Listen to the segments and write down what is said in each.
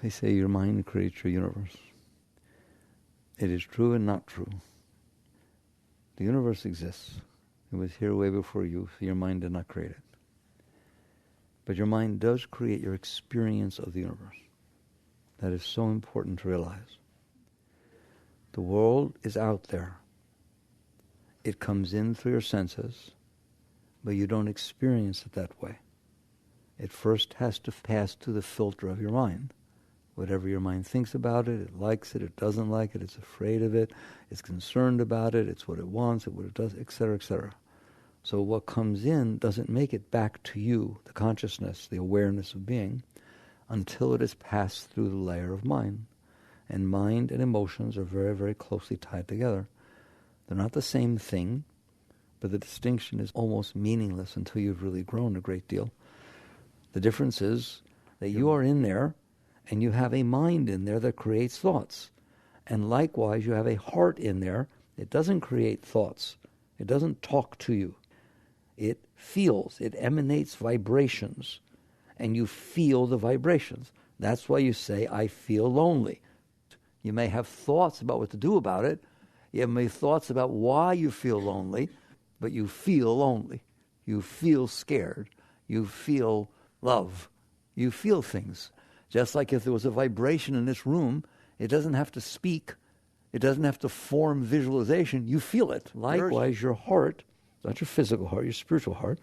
They say your mind creates your universe. It is true and not true. The universe exists. It was here way before you, so your mind did not create it. But your mind does create your experience of the universe. That is so important to realize. The world is out there. It comes in through your senses, but you don't experience it that way. It first has to pass through the filter of your mind. Whatever your mind thinks about it, it likes it doesn't like it, it's afraid of it, it's concerned about it, it's what it wants, it's what it does, etc., etc. So what comes in doesn't make it back to you, the consciousness, the awareness of being, until it has passed through the layer of mind. And mind and emotions are very, very closely tied together. They're not the same thing, but the distinction is almost meaningless until you've really grown a great deal. The difference is that you are in there, and you have a mind in there that creates thoughts. And likewise, you have a heart in there. It doesn't create thoughts. It doesn't talk to you. It feels. It emanates vibrations. And you feel the vibrations. That's why you say, I feel lonely. You may have thoughts about what to do about it. You may have thoughts about why you feel lonely, but you feel lonely. You feel scared. You feel love. You feel things. Just like if there was a vibration in this room, it doesn't have to speak. It doesn't have to form visualization. You feel it. Likewise, your heart, not your physical heart, your spiritual heart,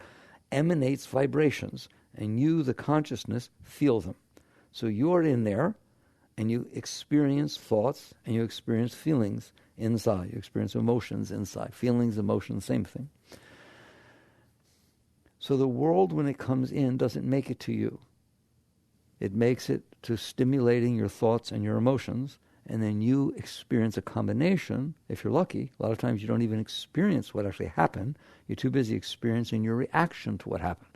emanates vibrations. And you, the consciousness, feel them. So you are in there, and you experience thoughts, and you experience feelings inside. You experience emotions inside. Feelings, emotions, same thing. So the world, when it comes in, doesn't make it to you. It makes it to stimulating your thoughts and your emotions, and then you experience a combination, if you're lucky. A lot of times you don't even experience what actually happened. You're too busy experiencing your reaction to what happened.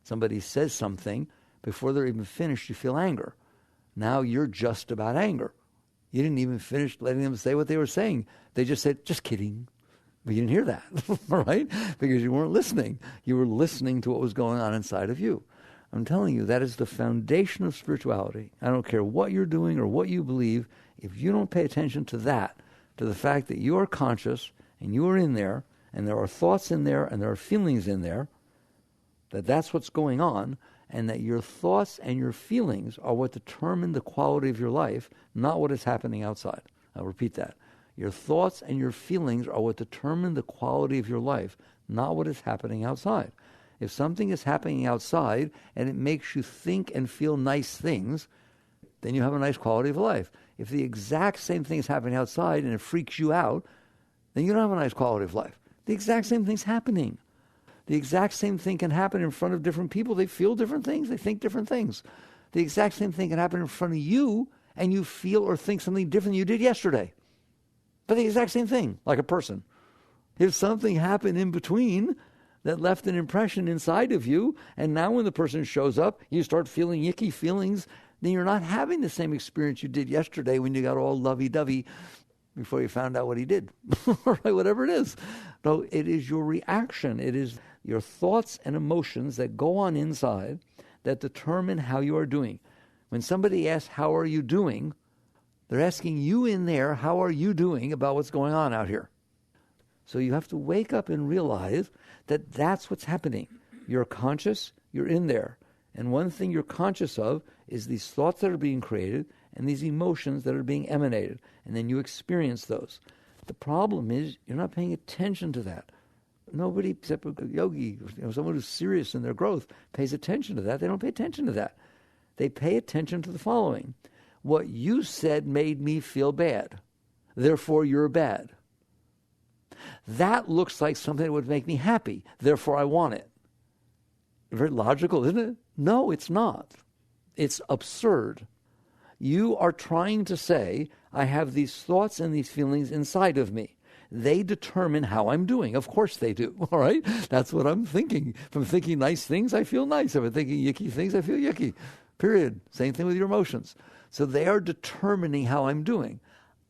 Somebody says something, before they're even finished, you feel anger. Now you're just about anger. You didn't even finish letting them say what they were saying. They just said, just kidding. But you didn't hear that, right? Because you weren't listening. You were listening to what was going on inside of you. I'm telling you, that is the foundation of spirituality. I don't care what you're doing or what you believe. If you don't pay attention to that, to the fact that you are conscious and you are in there, and there are thoughts in there and there are feelings in there, that's what's going on, and that your thoughts and your feelings are what determine the quality of your life, not what is happening outside. I'll repeat that. Your thoughts and your feelings are what determine the quality of your life, not what is happening outside. If something is happening outside and it makes you think and feel nice things, then you have a nice quality of life. If the exact same thing is happening outside and it freaks you out, then you don't have a nice quality of life. The exact same thing's happening. The exact same thing can happen in front of different people. They feel different things. They think different things. The exact same thing can happen in front of you, and you feel or think something different than you did yesterday. But the exact same thing, like a person. If something happened in between that left an impression inside of you, and now when the person shows up, you start feeling icky feelings, then you're not having the same experience you did yesterday when you got all lovey-dovey before you found out what he did, right? Whatever it is. No, it is your reaction. It is your thoughts and emotions that go on inside that determine how you are doing. When somebody asks, how are you doing? They're asking you in there, how are you doing about what's going on out here? So you have to wake up and realize that that's what's happening. You're conscious, you're in there. And one thing you're conscious of is these thoughts that are being created and these emotions that are being emanated. And then you experience those. The problem is you're not paying attention to that. Nobody except a yogi, someone who's serious in their growth, pays attention to that. They don't pay attention to that. They pay attention to the following. What you said made me feel bad. Therefore, you're bad. That looks like something that would make me happy. Therefore, I want it. Very logical, isn't it? No, it's not. It's absurd. You are trying to say, I have these thoughts and these feelings inside of me. They determine how I'm doing. Of course they do, all right? That's what I'm thinking. If I'm thinking nice things, I feel nice. If I'm thinking yucky things, I feel yucky. Period. Same thing with your emotions. So they are determining how I'm doing.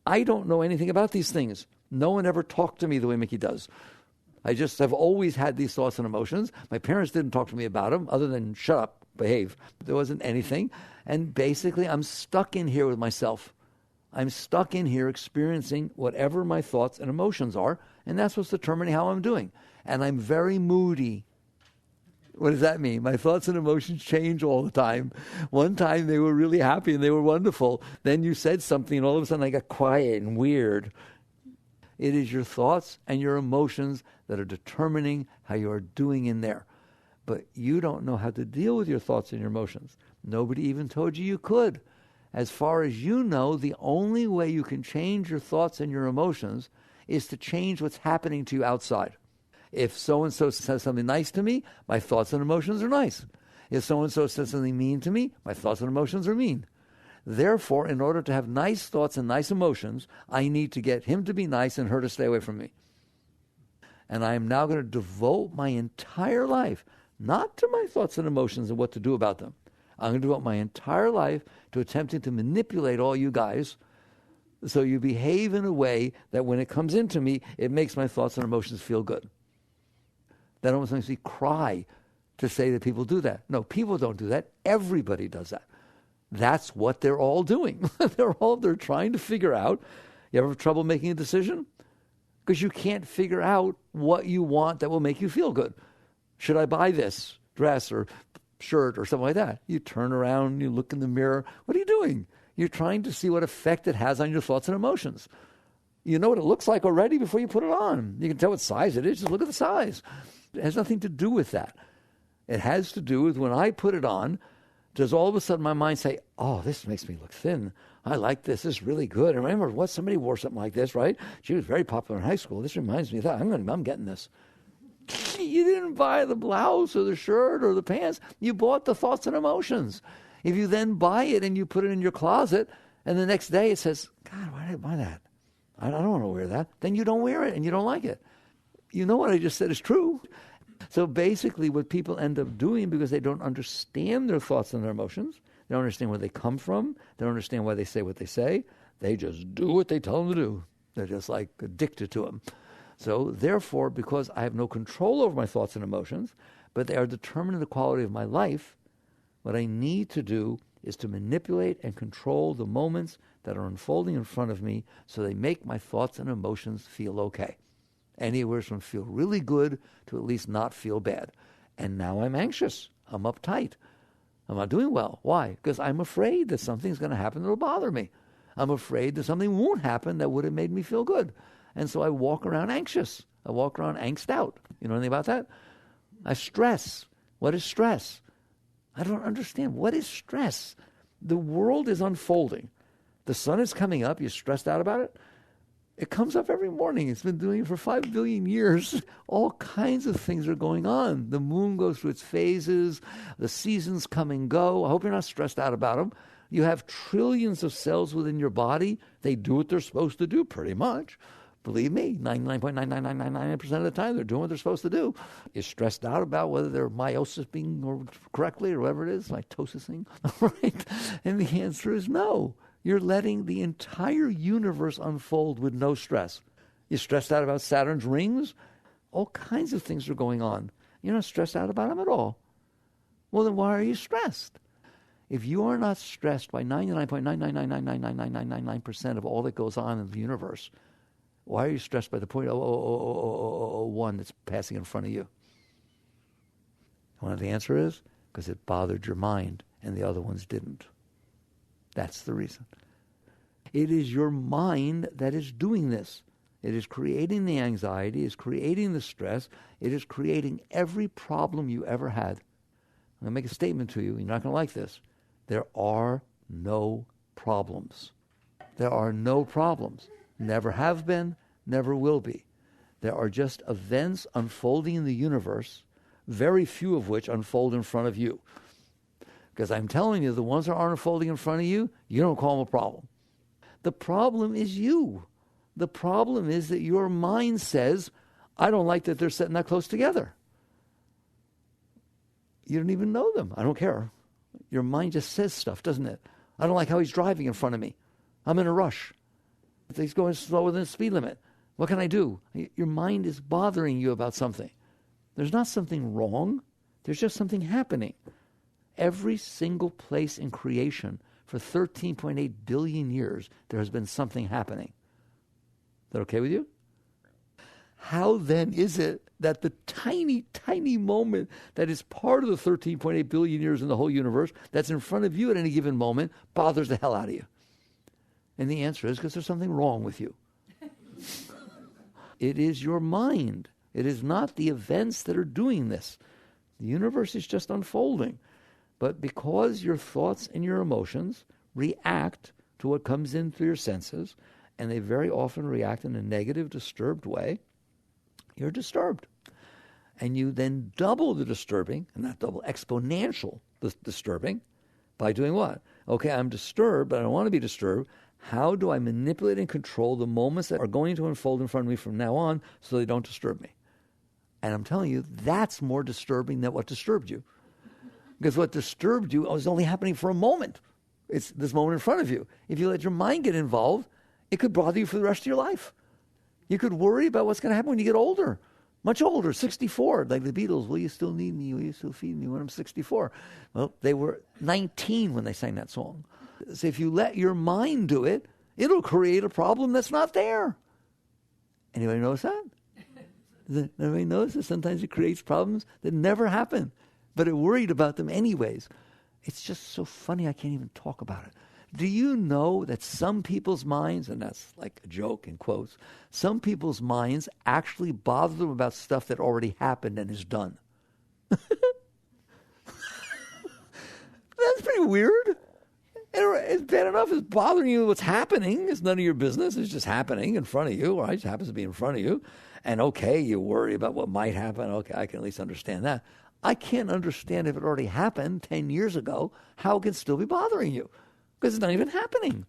I don't know anything about these things. No one ever talked to me the way Mickey does. I just have always had these thoughts and emotions. My parents didn't talk to me about them other than shut up. behave. There wasn't anything. And basically, I'm stuck in here with myself. I'm stuck in here experiencing whatever my thoughts and emotions are, and that's what's determining how I'm doing. And I'm very moody. What does that mean? My thoughts and emotions change all the time. One time they were really happy and they were wonderful. Then you said something and all of a sudden I got quiet and weird. It is your thoughts and your emotions that are determining how you are doing in there. But you don't know how to deal with your thoughts and your emotions. Nobody even told you you could. As far as you know, the only way you can change your thoughts and your emotions is to change what's happening to you outside. If so-and-so says something nice to me, my thoughts and emotions are nice. If so-and-so says something mean to me, my thoughts and emotions are mean. Therefore, in order to have nice thoughts and nice emotions, I need to get him to be nice and her to stay away from me. And I am now going to devote my entire life, not to my thoughts and emotions and what to do about them. I'm going to devote my entire life to attempting to manipulate all you guys so you behave in a way that when it comes into me, it makes my thoughts and emotions feel good. That almost makes me cry to say that people do that. No, people don't do that. Everybody does that. That's what they're all doing. They're trying to figure out. You ever have trouble making a decision? Because you can't figure out what you want that will make you feel good. Should I buy this dress or shirt or something like that? You turn around, you look in the mirror. What are you doing? You're trying to see what effect it has on your thoughts and emotions. You know what it looks like already before you put it on. You can tell what size it is. Just look at the size. It has nothing to do with that. It has to do with when I put it on, does all of a sudden my mind say, oh, this makes me look thin. I like this. This is really good. I remember what somebody wore something like this, right? She was very popular in high school. This reminds me of that. I'm getting this. You didn't buy the blouse or the shirt or the pants. You bought the thoughts and emotions. If you then buy it and you put it in your closet and the next day it says, God, why did I buy that? I don't want to wear that. Then you don't wear it and you don't like it. You know what I just said is true. So basically what people end up doing, because they don't understand their thoughts and their emotions, they don't understand where they come from, they don't understand why they say what they say, they just do what they tell them to do. They're just like addicted to them. So therefore, because I have no control over my thoughts and emotions, but they are determining the quality of my life, what I need to do is to manipulate and control the moments that are unfolding in front of me so they make my thoughts and emotions feel okay. Anywhere from feel really good to at least not feel bad. And now I'm anxious. I'm uptight. I'm not doing well. Why? Because I'm afraid that something's going to happen that will bother me. I'm afraid that something won't happen that would have made me feel good. And so I walk around anxious. I walk around angst out. You know anything about that? I stress. What is stress? I don't understand. What is stress? The world is unfolding. The sun is coming up. You're stressed out about it? It comes up every morning. It's been doing it for 5 billion years. All kinds of things are going on. The moon goes through its phases. The seasons come and go. I hope you're not stressed out about them. You have trillions of cells within your body. They do what they're supposed to do, pretty much. Believe me, 99.99999% of the time, they're doing what they're supposed to do. You're stressed out about whether they're meiosis being correctly or whatever it is, mitosising, right? And the answer is no. You're letting the entire universe unfold with no stress. You're stressed out about Saturn's rings? All kinds of things are going on. You're not stressed out about them at all. Well, then why are you stressed? If you are not stressed by 99.999999999% of all that goes on in the universe, why are you stressed by the 0.00001 that's passing in front of you? One of the answer is because it bothered your mind and the other ones didn't. That's the reason. It is your mind that is doing this. It is creating the anxiety, it is creating the stress, it is creating every problem you ever had. I'm going to make a statement to you, you're not going to like this. There are no problems. There are no problems. Never have been, never will be. There are just events unfolding in the universe, very few of which unfold in front of you. Because I'm telling you, the ones that aren't unfolding in front of you, you don't call them a problem. The problem is you. The problem is that your mind says, I don't like that they're sitting that close together. You don't even know them. I don't care. Your mind just says stuff, doesn't it? I don't like how he's driving in front of me. I'm in a rush. He's going slower than the speed limit. What can I do? Your mind is bothering you about something. There's not something wrong. There's just something happening. Every single place in creation for 13.8 billion years, there has been something happening. Is that okay with you? How then is it that the tiny, tiny moment that is part of the 13.8 billion years in the whole universe that's in front of you at any given moment bothers the hell out of you? And the answer is because there's something wrong with you. It is your mind. It is not the events that are doing this. The universe is just unfolding. But because your thoughts and your emotions react to what comes in through your senses, and they very often react in a negative, disturbed way, you're disturbed. And you then double the disturbing, and not double, exponential the disturbing, by doing what? Okay, I'm disturbed, but I don't want to be disturbed. How do I manipulate and control the moments that are going to unfold in front of me from now on so they don't disturb me? And I'm telling you, that's more disturbing than what disturbed you. Because what disturbed you was only happening for a moment. It's this moment in front of you. If you let your mind get involved, it could bother you for the rest of your life. You could worry about what's going to happen when you get older. Much older, 64, like the Beatles. Will you still need me? Will you still feed me when I'm 64? Well, they were 19 when they sang that song. So if you let your mind do it, it'll create a problem that's not there. Anybody notice that? Does anybody notice that sometimes it creates problems that never happen, but it worried about them anyways? It's just so funny I can't even talk about it. Do you know that some people's minds, and that's like a joke in quotes, some people's minds actually bother them about stuff that already happened and is done? That's pretty weird. It's bad enough it's bothering you what's happening. It's none of your business. It's just happening in front of you, right? It just happens to be in front of you. And okay, you worry about what might happen. Okay, I can at least understand that. I can't understand if it already happened 10 years ago, how it can still be bothering you. Because it's not even happening.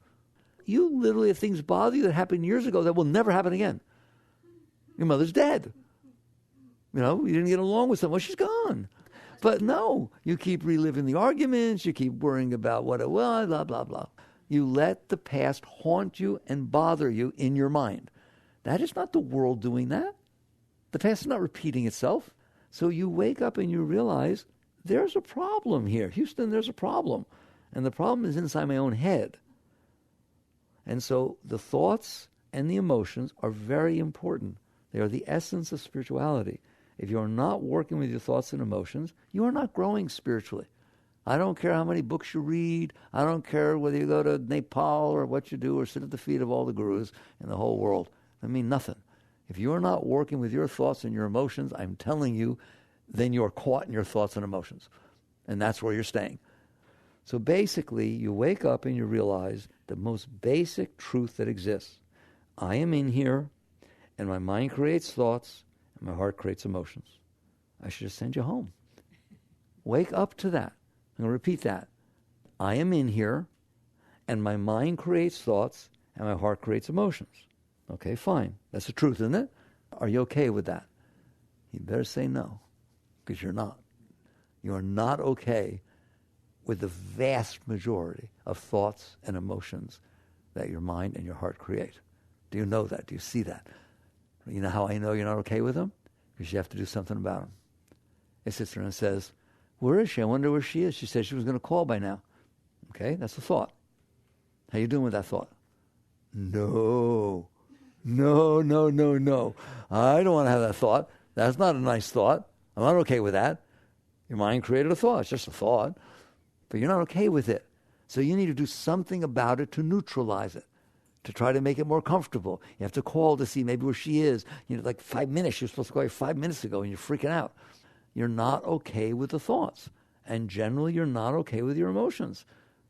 You literally have things bother you that happened years ago that will never happen again. Your mother's dead. You know, you didn't get along with someone. Well, she's gone. But no, you keep reliving the arguments. You keep worrying about what it was, blah, blah, blah. You let the past haunt you and bother you in your mind. That is not the world doing that. The past is not repeating itself. So you wake up and you realize there's a problem here. Houston, there's a problem. And the problem is inside my own head. And so the thoughts and the emotions are very important. They are the essence of spirituality. If you're not working with your thoughts and emotions, you are not growing spiritually. I don't care how many books you read. I don't care whether you go to Nepal or what you do or sit at the feet of all the gurus in the whole world. I mean nothing. If you're not working with your thoughts and your emotions, I'm telling you, then you're caught in your thoughts and emotions. And that's where you're staying. So basically, you wake up and you realize the most basic truth that exists. I am in here, and my mind creates thoughts, and my heart creates emotions. I should just send you home. Wake up to that. I'm going to repeat that. I am in here, and my mind creates thoughts, and my heart creates emotions. Okay, fine. That's the truth, isn't it? Are you okay with that? You better say no, because you're not. You are not okay with the vast majority of thoughts and emotions that your mind and your heart create. Do you know that? Do you see that? You know how I know you're not okay with them? Because you have to do something about them. It sits there and says, where is she? I wonder where she is. She said she was going to call by now. Okay, that's a thought. How you doing with that thought? No. I don't want to have that thought. That's not a nice thought. I'm not okay with that. Your mind created a thought. It's just a thought. But you're not okay with it. So you need to do something about it to neutralize it, to try to make it more comfortable. You have to call to see maybe where she is. You know, like 5 minutes. She was supposed to call you 5 minutes ago, and you're freaking out. You're not okay with the thoughts. And generally, you're not okay with your emotions.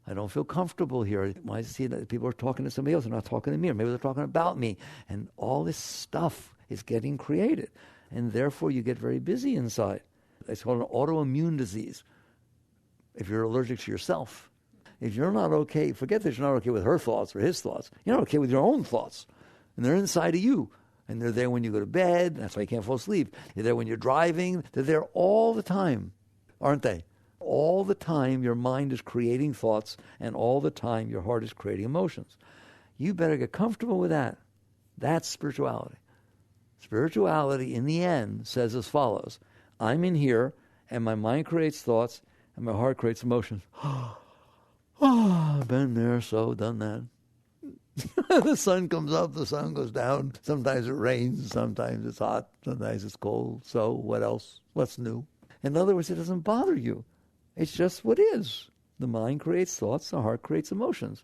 I don't feel comfortable here. When I see that people are talking to somebody else, they're not talking to me, or maybe they're talking about me. And all this stuff is getting created. And therefore, you get very busy inside. It's called an autoimmune disease. If you're allergic to yourself, if you're not okay, forget that you're not okay with her thoughts or his thoughts. You're not okay with your own thoughts. And they're inside of you. And they're there when you go to bed. That's why you can't fall asleep. They're there when you're driving. They're there all the time, aren't they? All the time your mind is creating thoughts, and all the time your heart is creating emotions. You better get comfortable with that. That's spirituality. Spirituality, in the end, says as follows. I'm in here, and my mind creates thoughts, And my heart creates emotions. Oh, been there, so done that. The sun comes up, the sun goes down. Sometimes it rains, sometimes it's hot, sometimes it's cold. So what else? What's new? In other words, it doesn't bother you. It's just what is. The mind creates thoughts, the heart creates emotions.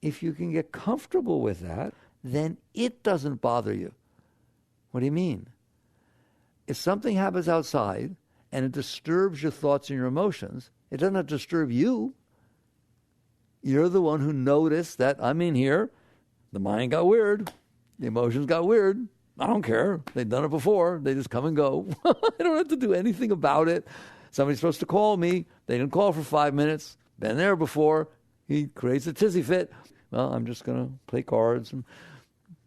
If you can get comfortable with that, then it doesn't bother you. What do you mean? If something happens outside and it disturbs your thoughts and your emotions, it doesn't have to disturb you. You're the one who noticed that I'm in here. The mind got weird. The emotions got weird. I don't care. They've done it before. They just come and go. I don't have to do anything about it. Somebody's supposed to call me. They didn't call for 5 minutes. Been there before. He creates a tizzy fit. Well, I'm just going to play cards and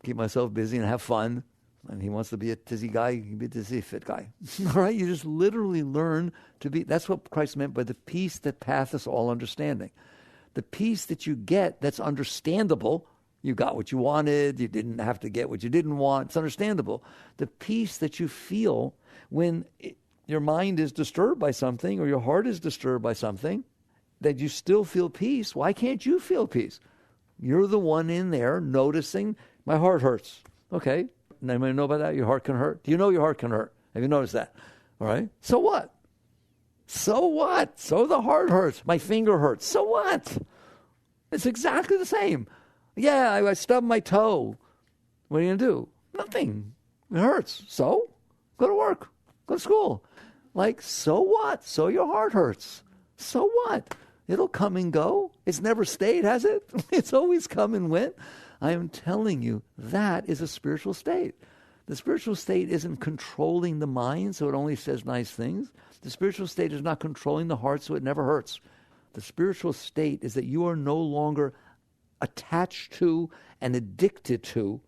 keep myself busy and have fun. And he wants to be a tizzy guy, he can be a tizzy fit guy. All right? You just literally learn to be. That's what Christ meant by the peace that passeth all understanding. The peace that you get that's understandable. You got what you wanted. You didn't have to get what you didn't want. It's understandable. The peace that you feel when your mind is disturbed by something or your heart is disturbed by something, that you still feel peace. Why can't you feel peace? You're the one in there noticing, my heart hurts. Okay. Anybody know about that? Your heart can hurt? Do you know your heart can hurt? Have you noticed that? All right. So what? So what? So the heart hurts. My finger hurts. So what? It's exactly the same. Yeah, I stubbed my toe. What are you going to do? Nothing. It hurts. So? Go to work. Go to school. Like, so what? So your heart hurts. So what? It'll come and go. It's never stayed, has it? It's always come and went. I am telling you, that is a spiritual state. The spiritual state isn't controlling the mind so it only says nice things. The spiritual state is not controlling the heart so it never hurts. The spiritual state is that you are no longer attached to and addicted to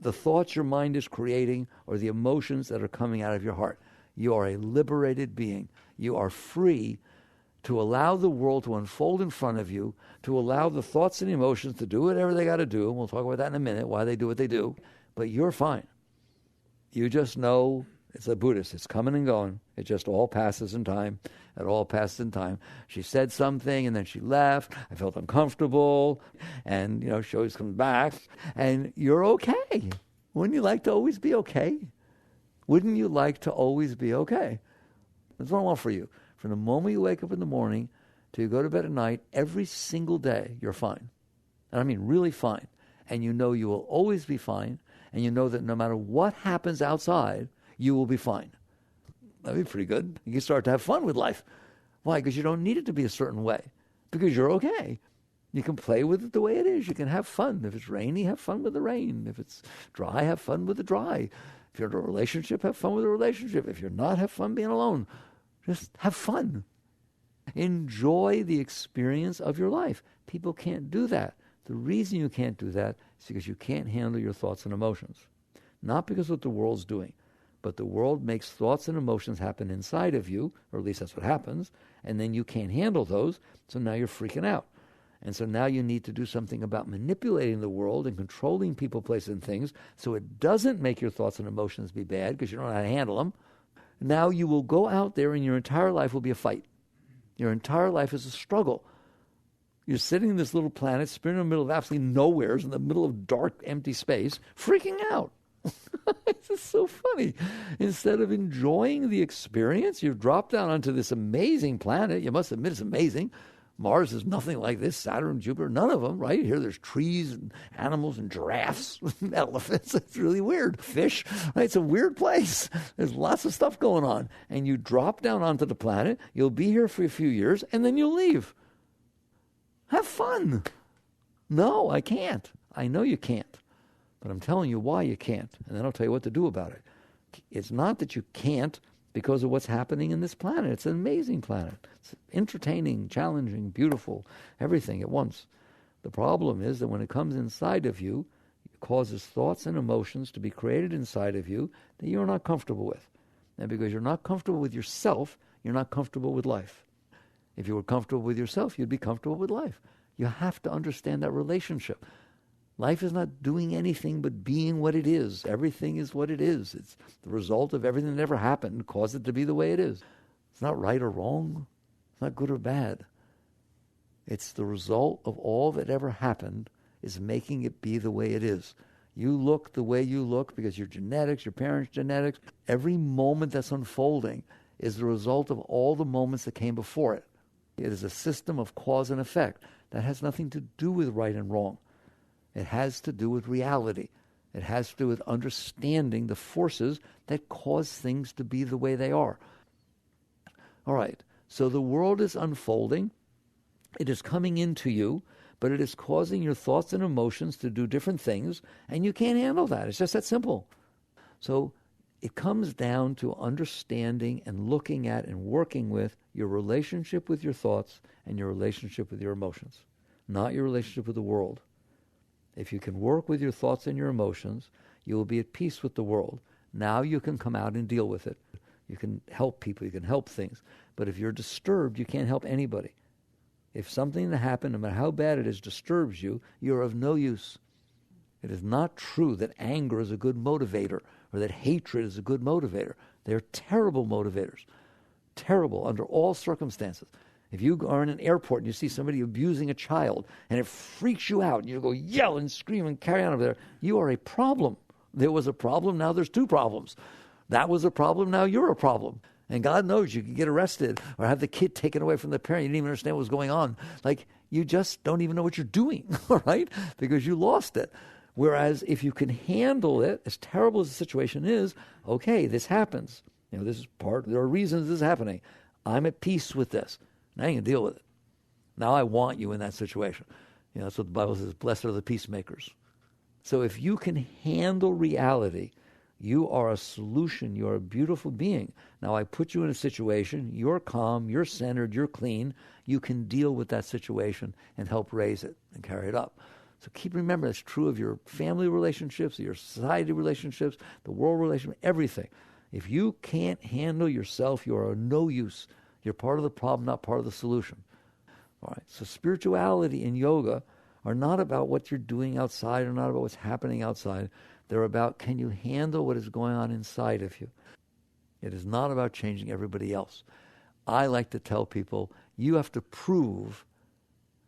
the thoughts your mind is creating or the emotions that are coming out of your heart. You are a liberated being. You are free to allow the world to unfold in front of you, to allow the thoughts and emotions to do whatever they got to do. And we'll talk about that in a minute, why they do what they do. But you're fine. You just know, it's a Buddhist, it's coming and going. It just all passes in time. It all passes in time. She said something and then she left. I felt uncomfortable. And, she always comes back. And you're okay. Wouldn't you like to always be okay? Wouldn't you like to always be okay? That's what I want for you. From the moment you wake up in the morning till you go to bed at night, every single day, you're fine. And I mean really fine. And you know you will always be fine. And you know that no matter what happens outside, you will be fine. That'd be pretty good. You can start to have fun with life. Why? Because you don't need it to be a certain way. Because you're okay. You can play with it the way it is. You can have fun. If it's rainy, have fun with the rain. If it's dry, have fun with the dry. If you're in a relationship, have fun with the relationship. If you're not, have fun being alone. Just have fun. Enjoy the experience of your life. People can't do that. The reason you can't do that is because you can't handle your thoughts and emotions. Not because of what the world's doing, but the world makes thoughts and emotions happen inside of you, or at least that's what happens, and then you can't handle those, so now you're freaking out. And so now you need to do something about manipulating the world and controlling people, places, and things so it doesn't make your thoughts and emotions be bad because you don't know how to handle them. Now you will go out there and your entire life will be a fight. Your entire life is a struggle. You're sitting in this little planet, spinning in the middle of absolutely nowheres, in the middle of dark, empty space, freaking out. It's just so funny. Instead of enjoying the experience, you've dropped down onto this amazing planet. You must admit it's amazing. Mars is nothing like this. Saturn, Jupiter, none of them, right? Here there's trees and animals and giraffes and elephants. It's really weird. Fish, right? It's a weird place. There's lots of stuff going on. And you drop down onto the planet, you'll be here for a few years, and then you'll leave. Have fun. No, I can't. I know you can't. But I'm telling you why you can't, and then I'll tell you what to do about it. It's not that you can't because of what's happening in this planet. It's an amazing planet. It's entertaining, challenging, beautiful, everything at once. The problem is that when it comes inside of you, it causes thoughts and emotions to be created inside of you that you're not comfortable with. And because you're not comfortable with yourself, you're not comfortable with life. If you were comfortable with yourself, you'd be comfortable with life. You have to understand that relationship. Life is not doing anything but being what it is. Everything is what it is. It's the result of everything that ever happened caused it to be the way it is. It's not right or wrong. It's not good or bad. It's the result of all that ever happened is making it be the way it is. You look the way you look because your genetics, your parents' genetics, every moment that's unfolding is the result of all the moments that came before it. It is a system of cause and effect that has nothing to do with right and wrong. It has to do with reality. It has to do with understanding the forces that cause things to be the way they are. All right, so the world is unfolding. It is coming into you, but it is causing your thoughts and emotions to do different things, and you can't handle that. It's just that simple. So it comes down to understanding and looking at and working with your relationship with your thoughts and your relationship with your emotions, not your relationship with the world. If you can work with your thoughts and your emotions, you will be at peace with the world. Now you can come out and deal with it. You can help people, you can help things. But if you're disturbed, you can't help anybody. If something that happened, no matter how bad it is, disturbs you, you're of no use. It is not true that anger is a good motivator or that hatred is a good motivator. They're terrible motivators. Terrible under all circumstances. If you are in an airport and you see somebody abusing a child and it freaks you out and you go yell and scream and carry on over there, you are a problem. There was a problem, now there's two problems. That was a problem, now you're a problem. And God knows you could get arrested or have the kid taken away from the parent. You didn't even understand what was going on. Like, you just don't even know what you're doing, all right? Because you lost it. Whereas if you can handle it, as terrible as the situation is, okay, this happens. You know, this is there are reasons this is happening. I'm at peace with this. Now you can deal with it. Now I want you in that situation. You know, that's what the Bible says, blessed are the peacemakers. So if you can handle reality, you are a solution. You're a beautiful being. Now I put you in a situation. You're calm. You're centered. You're clean. You can deal with that situation and help raise it and carry it up. So remember, that's true of your family relationships, your society relationships, the world relationship, everything. If you can't handle yourself, you are of no use. You're part of the problem, not part of the solution. All right. So spirituality and yoga are not about what you're doing outside or not about what's happening outside. They're about, can you handle what is going on inside of you? It is not about changing everybody else. I like to tell people, you have to prove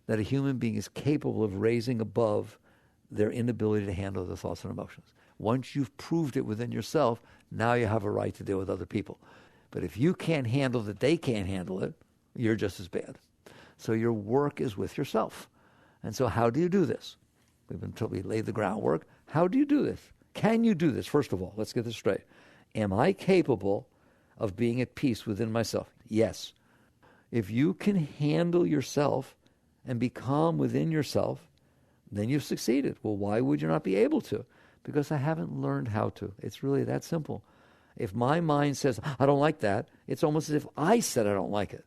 that a human being is capable of raising above their inability to handle their thoughts and emotions. Once you've proved it within yourself, now you have a right to deal with other people. But if you can't handle that they can't handle it, you're just as bad. So your work is with yourself. And so how do you do this? We laid the groundwork. How do you do this? Can you do this? First of all, let's get this straight. Am I capable of being at peace within myself? Yes. If you can handle yourself and be calm within yourself, then you've succeeded. Well, why would you not be able to? Because I haven't learned how to. It's really that simple. If my mind says, I don't like that, it's almost as if I said I don't like it.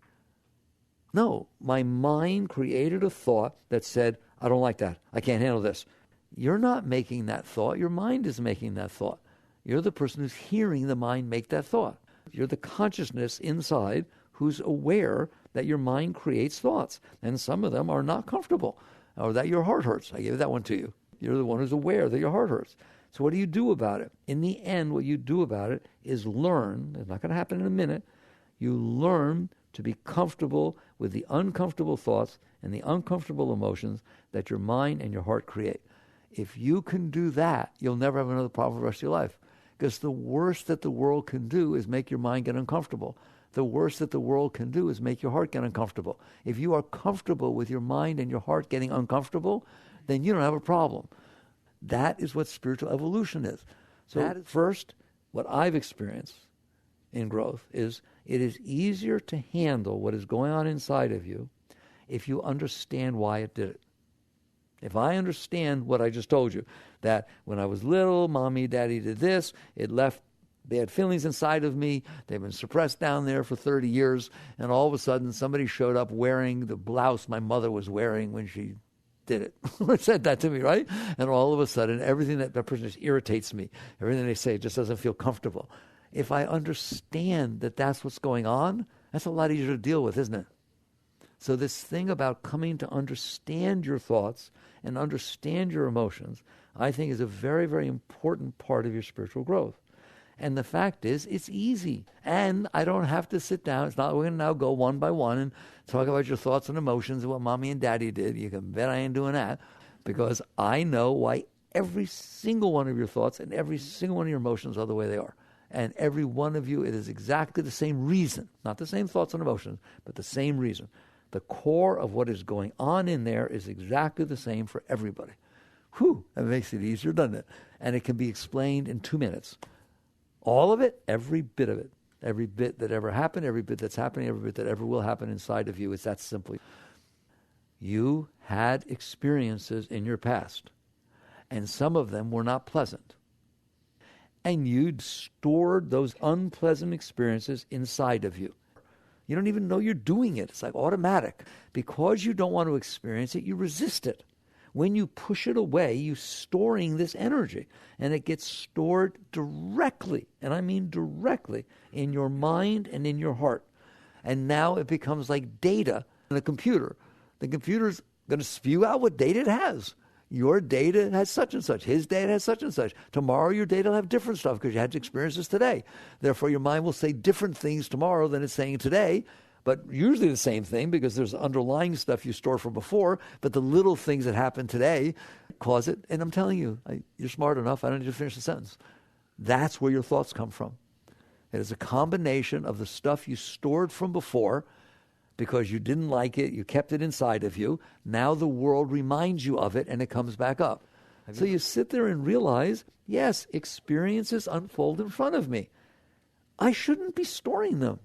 No, my mind created a thought that said, I don't like that. I can't handle this. You're not making that thought. Your mind is making that thought. You're the person who's hearing the mind make that thought. You're the consciousness inside who's aware that your mind creates thoughts. And some of them are not comfortable, or that your heart hurts. I gave that one to you. You're the one who's aware that your heart hurts. So what do you do about it? In the end, what you do about it is learn. It's not going to happen in a minute. You learn to be comfortable with the uncomfortable thoughts and the uncomfortable emotions that your mind and your heart create. If you can do that, you'll never have another problem for the rest of your life. Because the worst that the world can do is make your mind get uncomfortable. The worst that the world can do is make your heart get uncomfortable. If you are comfortable with your mind and your heart getting uncomfortable, then you don't have a problem. That is what spiritual evolution is. So first, what I've experienced in growth is it is easier to handle what is going on inside of you if you understand why it did it. If I understand what I just told you, that when I was little, mommy, daddy did this, it left bad feelings inside of me, they've been suppressed down there for 30 years, and all of a sudden somebody showed up wearing the blouse my mother was wearing when she did it. Said that to me, right? And all of a sudden, everything that person just irritates me. Everything they say just doesn't feel comfortable. If I understand that that's what's going on, that's a lot easier to deal with, isn't it? So this thing about coming to understand your thoughts and understand your emotions, I think is a very, very important part of your spiritual growth. And the fact is, it's easy. And I don't have to sit down. It's not we're going to now go one by one and talk about your thoughts and emotions and what mommy and daddy did. You can bet I ain't doing that, because I know why every single one of your thoughts and every single one of your emotions are the way they are. And every one of you, it is exactly the same reason. Not the same thoughts and emotions, but the same reason. The core of what is going on in there is exactly the same for everybody. Whew, that makes it easier, doesn't it? And it can be explained in 2 minutes. All of it, every bit of it. Every bit that ever happened, every bit that's happening, every bit that ever will happen inside of you. It's that simple. You had experiences in your past, and some of them were not pleasant. And you'd stored those unpleasant experiences inside of you. You don't even know you're doing it. It's like automatic. Because you don't want to experience it, you resist it. When you push it away, you're storing this energy, and it gets stored directly, and I mean directly, in your mind and in your heart. And now it becomes like data in a computer. The computer's going to spew out what data it has. Your data has such and such. His data has such and such. Tomorrow your data will have different stuff because you had experiences today. Therefore your mind will say different things tomorrow than it's saying today, but usually the same thing because there's underlying stuff you stored from before, but the little things that happen today cause it. And I'm telling you, you're smart enough. I don't need to finish the sentence. That's where your thoughts come from. It is a combination of the stuff you stored from before because you didn't like it, you kept it inside of you. Now the world reminds you of it and it comes back up. So you sit there and realize, yes, experiences unfold in front of me. I shouldn't be storing them.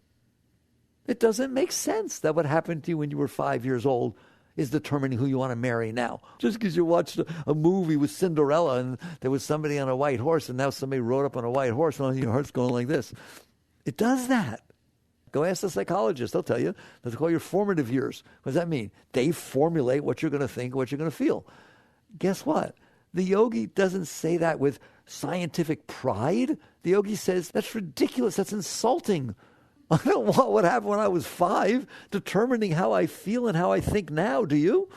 It doesn't make sense that what happened to you when you were 5 years old is determining who you want to marry now. Just because you watched a movie with Cinderella and there was somebody on a white horse and now somebody rode up on a white horse and your heart's going like this. It does that. Go ask the psychologist. They'll tell you. They'll call your formative years. What does that mean? They formulate what you're going to think, what you're going to feel. Guess what? The yogi doesn't say that with scientific pride. The yogi says, that's ridiculous. That's insulting. I don't want what happened when I was 5 determining how I feel and how I think now. Do you?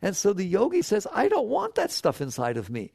And so the yogi says, I don't want that stuff inside of me.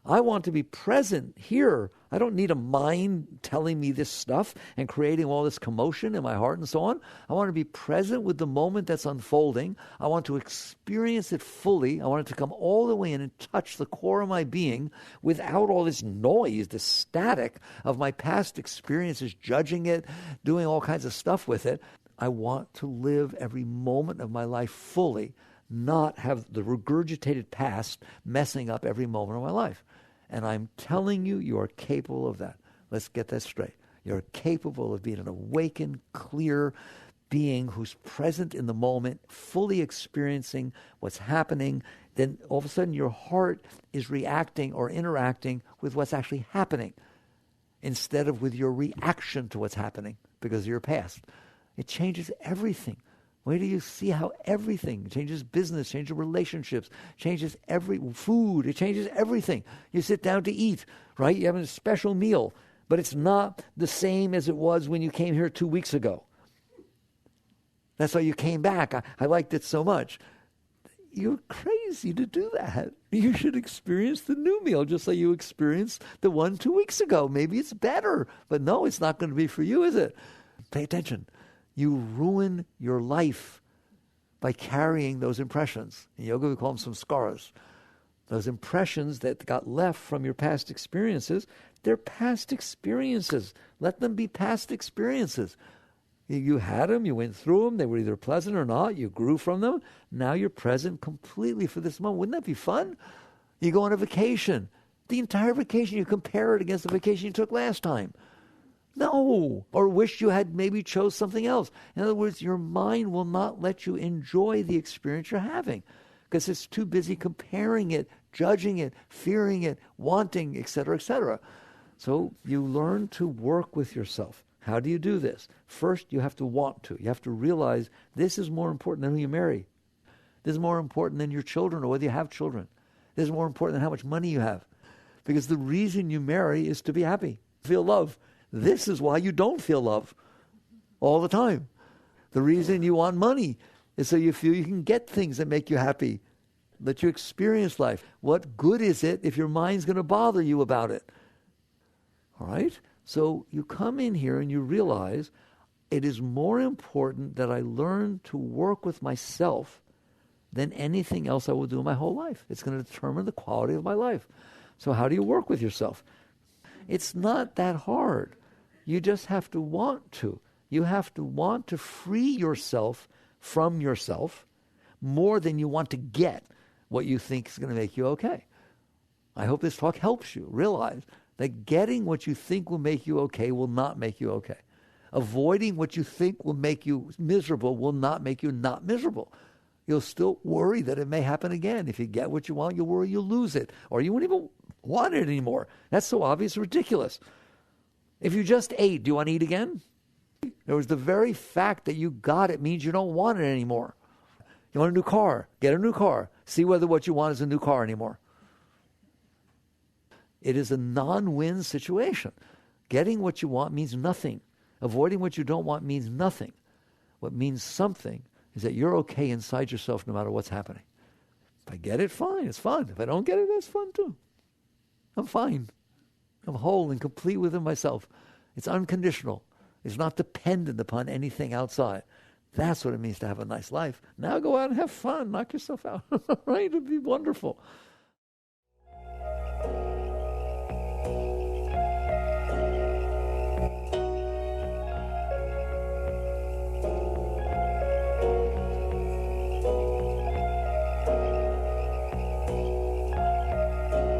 I want to be present here. I don't need a mind telling me this stuff and creating all this commotion in my heart and so on. I want to be present with the moment that's unfolding. I want to experience it fully. I want it to come all the way in and touch the core of my being without all this noise, this static of my past experiences, judging it, doing all kinds of stuff with it. I want to live every moment of my life fully, not have the regurgitated past messing up every moment of my life. And I'm telling you, you are capable of that. Let's get that straight. You're capable of being an awakened, clear being who's present in the moment, fully experiencing what's happening. Then all of a sudden your heart is reacting or interacting with what's actually happening instead of with your reaction to what's happening because of your past. It changes everything. Wait till you see how everything changes business, changes relationships, changes every food, it changes everything. You sit down to eat, right? You have a special meal, but it's not the same as it was when you came here 2 weeks ago. That's why you came back. I liked it so much. You're crazy to do that. You should experience the new meal just like you experienced the one 2 weeks ago. Maybe it's better, but no, it's not going to be for you, is it? Pay attention. You ruin your life by carrying those impressions. In yoga, we call them some scars. Those impressions that got left from your past experiences, they're past experiences. Let them be past experiences. You had them, you went through them, they were either pleasant or not, you grew from them. Now you're present completely for this moment. Wouldn't that be fun? You go on a vacation. The entire vacation, you compare it against the vacation you took last time. No, or wish you had maybe chose something else. In other words, your mind will not let you enjoy the experience you're having because it's too busy comparing it, judging it, fearing it, wanting, etc., etc. So you learn to work with yourself. How do you do this? First, you have to want to. You have to realize this is more important than who you marry. This is more important than your children or whether you have children. This is more important than how much money you have. Because the reason you marry is to be happy, feel love. This is why you don't feel love all the time. The reason you want money is so you feel you can get things that make you happy, let you experience life. What good is it if your mind's going to bother you about it? All right? So you come in here and you realize it is more important that I learn to work with myself than anything else I will do in my whole life. It's going to determine the quality of my life. So how do you work with yourself? It's not that hard. You just have to want to. You have to want to free yourself from yourself more than you want to get what you think is going to make you okay. I hope this talk helps you realize that getting what you think will make you okay will not make you okay. Avoiding what you think will make you miserable will not make you not miserable. You'll still worry that it may happen again. If you get what you want, you'll worry you'll lose it, or you won't even want it anymore. That's so obvious, ridiculous. If you just ate, do you want to eat again? In other words, the very fact that you got it means you don't want it anymore. You want a new car? Get a new car. See whether what you want is a new car anymore. It is a non-win situation. Getting what you want means nothing. Avoiding what you don't want means nothing. What means something is that you're okay inside yourself no matter what's happening. If I get it, fine, it's fun. If I don't get it, that's fun too. I'm fine. I'm whole and complete within myself. It's unconditional. It's not dependent upon anything outside. That's what it means to have a nice life. Now go out and have fun. Knock yourself out. Right? It'd be wonderful.